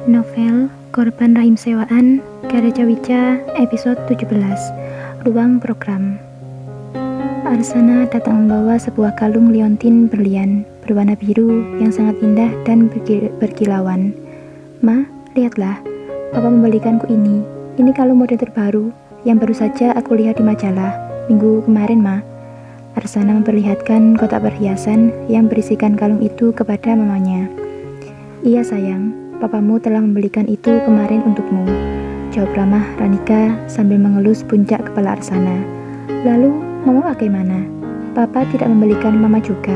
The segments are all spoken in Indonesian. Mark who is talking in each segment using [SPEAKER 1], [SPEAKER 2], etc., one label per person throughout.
[SPEAKER 1] Novel Korban Rahim Sewaan karya Cawica episode 17 Ruang Program. Arsana datang membawa sebuah kalung liontin berlian berwarna biru yang sangat indah dan berkilauan. Ma, lihatlah, Papa membelikanku ini. Ini kalung model terbaru yang baru saja aku lihat di majalah minggu kemarin, Ma. Arsana memperlihatkan kotak perhiasan yang berisikan kalung itu kepada mamanya. Iya sayang, papamu telah membelikan itu kemarin untukmu, jawab ramah Ranika sambil mengelus puncak kepala Arsana. Lalu, mama bagaimana? Papa tidak membelikan mama juga.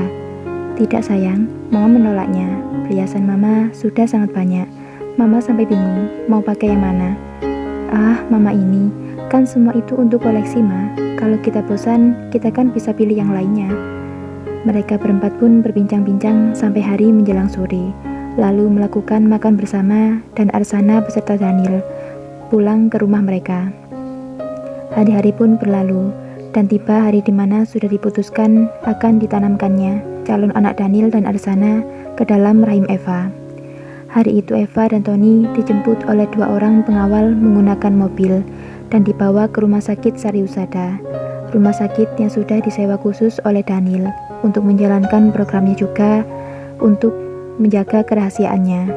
[SPEAKER 1] Tidak sayang, mama menolaknya. Perhiasan mama sudah sangat banyak. Mama sampai bingung mau pakai yang mana. Ah, mama ini, kan semua itu untuk koleksi, Ma. Kalau kita bosan, kita kan bisa pilih yang lainnya. Mereka berempat pun berbincang-bincang sampai hari menjelang sore. Lalu melakukan makan bersama dan Arsana beserta Daniel pulang ke rumah mereka. Hari-hari pun berlalu dan tiba hari di mana sudah diputuskan akan ditanamkannya calon anak Daniel dan Arsana ke dalam rahim Eva. Hari itu Eva dan Tony dijemput oleh dua orang pengawal menggunakan mobil dan dibawa ke rumah sakit Sariusada, rumah sakit yang sudah disewa khusus oleh Daniel untuk menjalankan programnya juga untuk menjaga kerahasiaannya.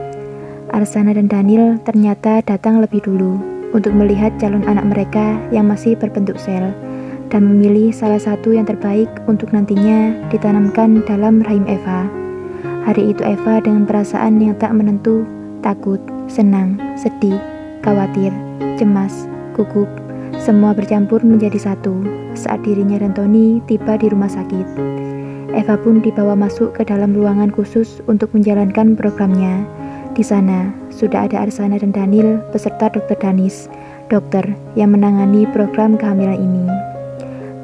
[SPEAKER 1] Arsana dan Daniel ternyata datang lebih dulu untuk melihat calon anak mereka yang masih berbentuk sel dan memilih salah satu yang terbaik untuk nantinya ditanamkan dalam rahim Eva. Hari itu Eva dengan perasaan yang tak menentu, takut, senang, sedih, khawatir, cemas, gugup, semua bercampur menjadi satu saat dirinya dan Tony tiba di rumah sakit. Eva pun dibawa masuk ke dalam ruangan khusus untuk menjalankan programnya. Di sana, sudah ada Arsana dan Daniel beserta Dr. Danis, dokter yang menangani program kehamilan ini.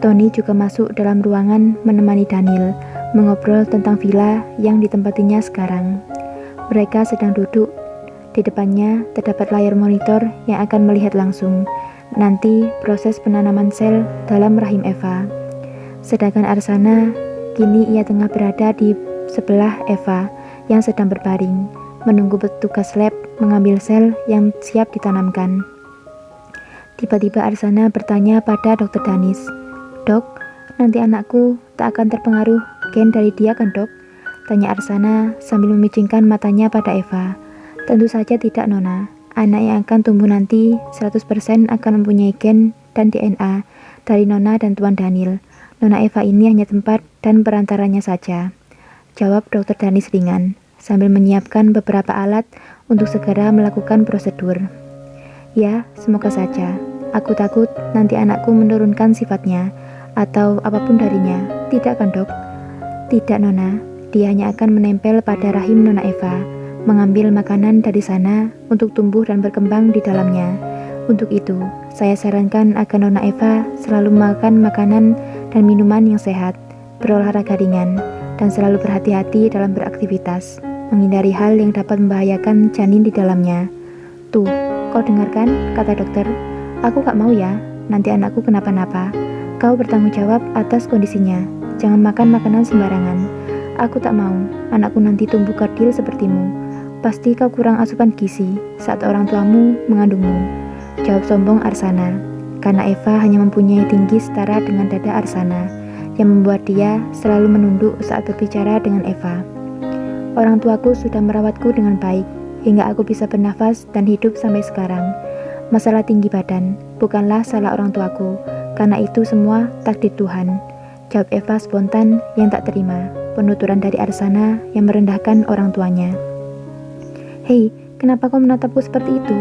[SPEAKER 1] Tony juga masuk dalam ruangan menemani Daniel, mengobrol tentang villa yang ditempatinya sekarang. Mereka sedang duduk, di depannya terdapat layar monitor yang akan melihat langsung nanti proses penanaman sel dalam rahim Eva. Sedangkan Arsana kini ia tengah berada di sebelah Eva yang sedang berbaring, menunggu petugas lab mengambil sel yang siap ditanamkan. Tiba-tiba Arsana bertanya pada Dr. Danis, "Dok, nanti anakku tak akan terpengaruh gen dari dia kan, Dok?" Tanya Arsana sambil memicingkan matanya pada Eva. "Tentu saja tidak, Nona. Anak yang akan tumbuh nanti 100% akan mempunyai gen dan DNA dari Nona dan Tuan Daniel. Nona Eva ini hanya tempat dan perantaranya saja," jawab Dr. Danis ringan, sambil menyiapkan beberapa alat untuk segera melakukan prosedur. "Ya, semoga saja. Aku takut nanti anakku menurunkan sifatnya, atau apapun darinya. Tidak kan, Dok?" "Tidak, Nona. Dia hanya akan menempel pada rahim Nona Eva, mengambil makanan dari sana untuk tumbuh dan berkembang di dalamnya. Untuk itu, saya sarankan agar Nona Eva selalu makan makanan dan minuman yang sehat, berolahraga ringan, dan selalu berhati-hati dalam beraktivitas, menghindari hal yang dapat membahayakan janin di dalamnya." "Tuh, kau dengarkan," kata dokter. "Aku gak mau ya, nanti anakku kenapa-napa. Kau bertanggung jawab atas kondisinya. Jangan makan makanan sembarangan. Aku tak mau anakku nanti tumbuh kerdil sepertimu. Pasti kau kurang asupan gizi saat orang tuamu mengandungmu," jawab sombong Arsana. Karena Eva hanya mempunyai tinggi setara dengan dada Arsana, yang membuat dia selalu menunduk saat berbicara dengan Eva. "Orang tuaku sudah merawatku dengan baik, hingga aku bisa bernafas dan hidup sampai sekarang. Masalah tinggi badan bukanlah salah orang tuaku, karena itu semua takdir Tuhan," jawab Eva spontan yang tak terima penuturan dari Arsana yang merendahkan orang tuanya. "Hei, kenapa kau menatapku seperti itu?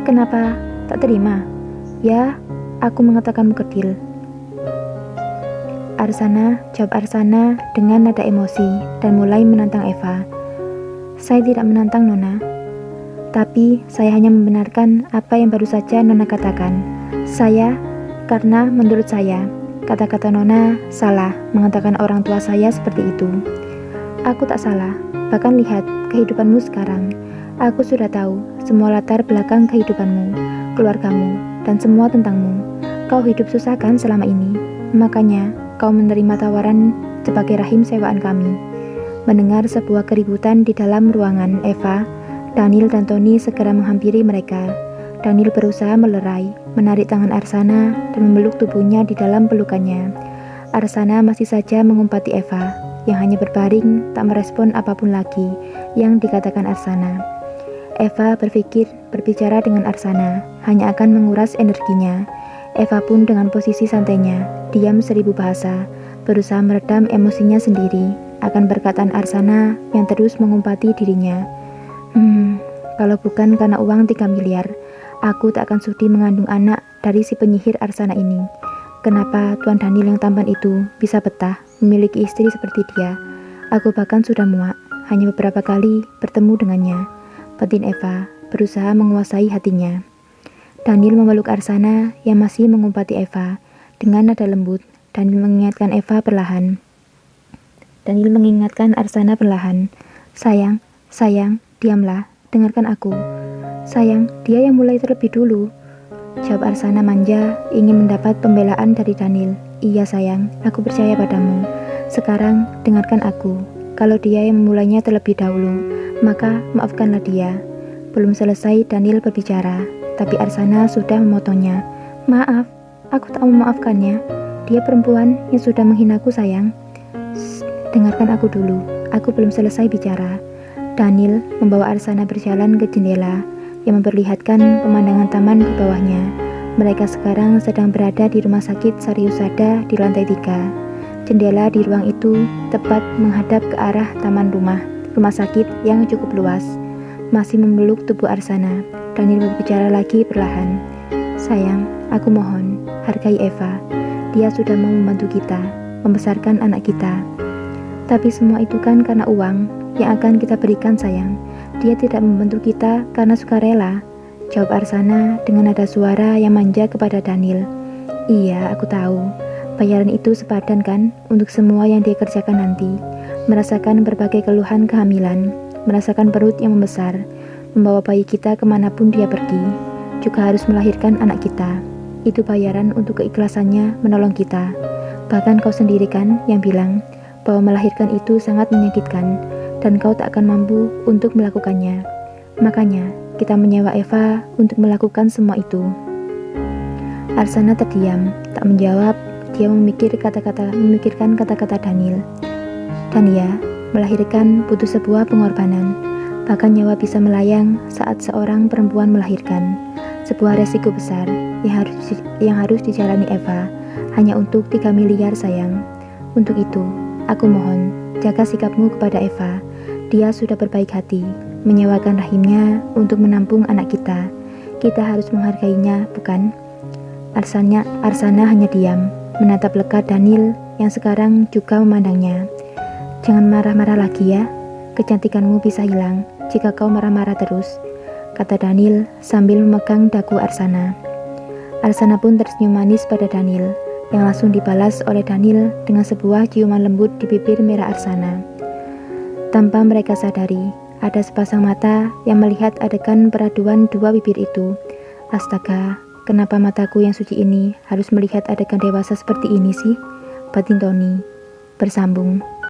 [SPEAKER 1] Kenapa tak terima?" "Ya, aku mengatakanmu kerdil." "Arsana," jawab Arsana dengan nada emosi dan mulai menantang Eva. "Saya tidak menantang, Nona. Tapi saya hanya membenarkan apa yang baru saja Nona katakan. Karena menurut saya, kata-kata Nona salah mengatakan orang tua saya seperti itu." "Aku tak salah. Bahkan lihat kehidupanmu sekarang. Aku sudah tahu semua latar belakang kehidupanmu, keluargamu, dan semua tentangmu. Kau hidup susah kan selama ini? Makanya kau menerima tawaran sebagai rahim sewaan kami." Mendengar sebuah keributan di dalam ruangan Eva, Daniel dan Tony segera menghampiri mereka. Daniel berusaha melerai, menarik tangan Arsana dan memeluk tubuhnya di dalam pelukannya. Arsana masih saja mengumpati Eva, yang hanya berbaring tak merespon apapun lagi yang dikatakan Arsana. Eva berpikir berbicara dengan Arsana hanya akan menguras energinya. Eva pun dengan posisi santainya, diam 1000 bahasa, berusaha meredam emosinya sendiri akan perkataan Arsana yang terus mengumpati dirinya. Kalau bukan karena uang 3 miliar, aku tak akan sudi mengandung anak dari si penyihir Arsana ini. Kenapa Tuan Daniel yang tampan itu bisa betah memiliki istri seperti dia? Aku bahkan sudah muak hanya beberapa kali bertemu dengannya. Batin Eva berusaha menguasai hatinya. Daniel memeluk Arsana yang masih mengumpati Eva dengan nada lembut. Daniel mengingatkan Arsana perlahan. Sayang, diamlah, dengarkan aku. Sayang, dia yang mulai terlebih dulu. Jawab Arsana manja, ingin mendapat pembelaan dari Daniel. Iya sayang, aku percaya padamu. Sekarang, dengarkan aku. Kalau dia yang memulainya terlebih dahulu, maka maafkanlah dia. Belum selesai Daniel berbicara, tapi Arsana sudah memotongnya. Maaf, aku tak mau memaafkannya. Dia perempuan yang sudah menghinaku sayang. Dengarkan aku dulu, aku belum selesai bicara. Daniel membawa Arsana berjalan ke jendela yang memperlihatkan pemandangan taman di bawahnya. Mereka sekarang sedang berada di rumah sakit Sariusada di lantai 3. Jendela di ruang itu tepat menghadap ke arah taman rumah sakit yang cukup luas. Masih memeluk tubuh Arsana, Daniel berbicara lagi perlahan. Sayang, aku mohon, hargai Eva. Dia sudah mau membantu kita, membesarkan anak kita. Tapi semua itu kan karena uang yang akan kita berikan sayang. Dia tidak membantu kita karena sukarela. Jawab Arsana dengan nada suara yang manja kepada Daniel. Iya, aku tahu. Bayaran itu sepadan kan untuk semua yang dia kerjakan nanti. Merasakan berbagai keluhan kehamilan, merasakan perut yang membesar, membawa bayi kita kemanapun dia pergi, juga harus melahirkan anak kita. Itu bayaran untuk keikhlasannya menolong kita. Bahkan kau sendiri kan yang bilang bahwa melahirkan itu sangat menyakitkan dan kau tak akan mampu untuk melakukannya. Makanya kita menyewa Eva untuk melakukan semua itu. Arsana terdiam, tak menjawab. Dia memikirkan kata-kata Daniel. Dan ya, melahirkan butuh sebuah pengorbanan. Bahkan nyawa bisa melayang saat seorang perempuan melahirkan. Sebuah resiko besar yang harus dijalani Eva hanya untuk 3 miliar sayang. Untuk itu, aku mohon, jaga sikapmu kepada Eva. Dia sudah berbaik hati, menyewakan rahimnya untuk menampung anak kita. Kita harus menghargainya, bukan? Arsana hanya diam, menatap lega Daniel yang sekarang juga memandangnya. Jangan marah-marah lagi ya, kecantikanmu bisa hilang jika kau marah-marah terus, kata Daniel sambil memegang dagu Arsana. Arsana pun tersenyum manis pada Daniel, yang langsung dibalas oleh Daniel dengan sebuah ciuman lembut di bibir merah Arsana. Tanpa mereka sadari, ada sepasang mata yang melihat adegan peraduan dua bibir itu. Astaga, kenapa mataku yang suci ini harus melihat adegan dewasa seperti ini sih? Batin Tony. Bersambung.